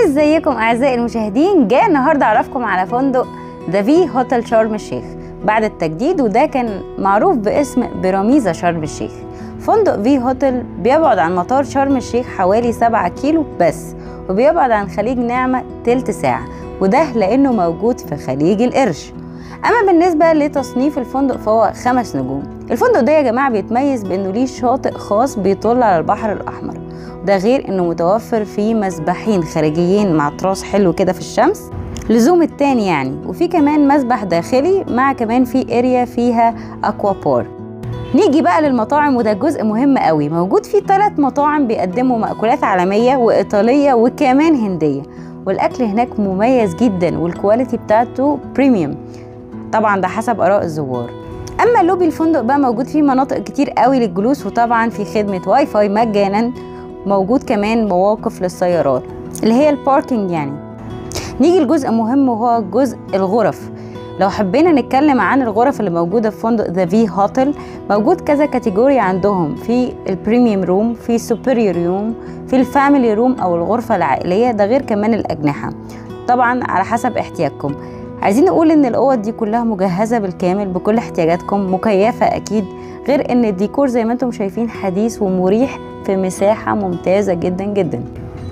ازيكم اعزائي المشاهدين؟ جاي النهارده اعرفكم على فندق ذا في هوتيل شرم الشيخ بعد التجديد، وده كان معروف باسم براميزا شرم الشيخ. فندق في هوتيل بيبعد عن مطار شرم الشيخ حوالي 7 كيلو بس، وبيبعد عن خليج نعمة تلت ساعة، وده لانه موجود في خليج القرش. اما بالنسبة لتصنيف الفندق فهو 5 نجوم. الفندق ده يا جماعة بيتميز بانه ليه شاطئ خاص بيطل على البحر الاحمر، ده غير انه متوفر فيه مسبحين خارجيين مع تراس حلو كده في الشمس لزوم التاني يعني، وفي كمان مسبح داخلي مع كمان في اريا فيها اكوا بور. نيجي بقى للمطاعم، وده جزء مهم قوي. موجود فيه 3 مطاعم بيقدموا مأكولات عالمية وإيطالية وكمان هندية، والأكل هناك مميز جدا والكواليتي بتاعته بريميوم، طبعا ده حسب آراء الزوار. أما لوبي الفندق بقى موجود فيه مناطق كتير قوي للجلوس، وطبعا في خدمة واي فاي مجانا، موجود كمان مواقف للسيارات اللي هي الباركينج يعني. نيجي لجزء مهم وهو جزء الغرف. لو حبينا نتكلم عن الغرف اللي موجوده في فندق ذا في هوتيل، موجود كذا كاتيجوري عندهم، في البريميوم روم، في السوبريور روم، في الفاميلي روم او الغرفه العائليه، ده غير كمان الاجنحه، طبعا على حسب احتياجكم. عايزين نقول ان الاوض دي كلها مجهزه بالكامل بكل احتياجاتكم، مكيفه اكيد، غير ان الديكور زي ما انتم شايفين حديث ومريح في مساحه ممتازه جدا جدا.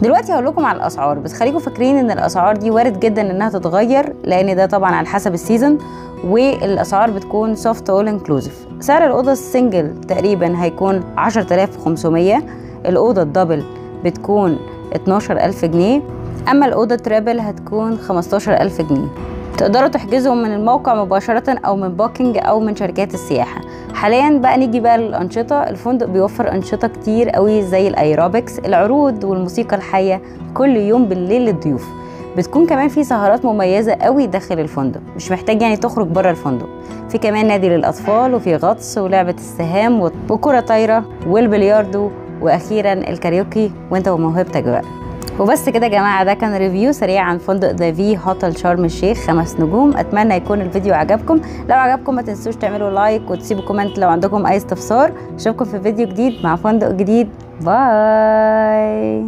دلوقتي هقول لكم على الاسعار، بس خليكم فاكرين ان الاسعار دي وارد جدا انها تتغير، لان ده طبعا على حسب السيزون، والاسعار بتكون سوفت اول انكلوزيف. سعر الاوضه السنجل تقريبا هيكون 10500، الاوضه الدبل بتكون 12000 جنيه، اما الاوضه ترابل هتكون 15000 جنيه. تقدروا تحجزوا من الموقع مباشرة أو من بوكينج أو من شركات السياحة. حاليا بقى نيجي بقى للأنشطة. الفندق بيوفر أنشطة كتير قوي زي الأيروبكس، العروض والموسيقى الحية كل يوم بالليل للضيوف. بتكون كمان في سهرات مميزة قوي داخل الفندق، مش محتاج يعني تخرج بره الفندق. في كمان نادي للأطفال، وفي غطس ولعبة السهام وكرة طايرة والبلياردو، وأخيرا الكاريوكي وانت وموهبتك بقى. وبس كده يا جماعه، ده كان ريفيو سريع عن فندق ذا في هوتيل شرم الشيخ 5 نجوم. اتمنى يكون الفيديو عجبكم. لو عجبكم ما تنسوش تعملوا لايك وتسيبوا كومنت لو عندكم اي استفسار. اشوفكم في فيديو جديد مع فندق جديد. باي.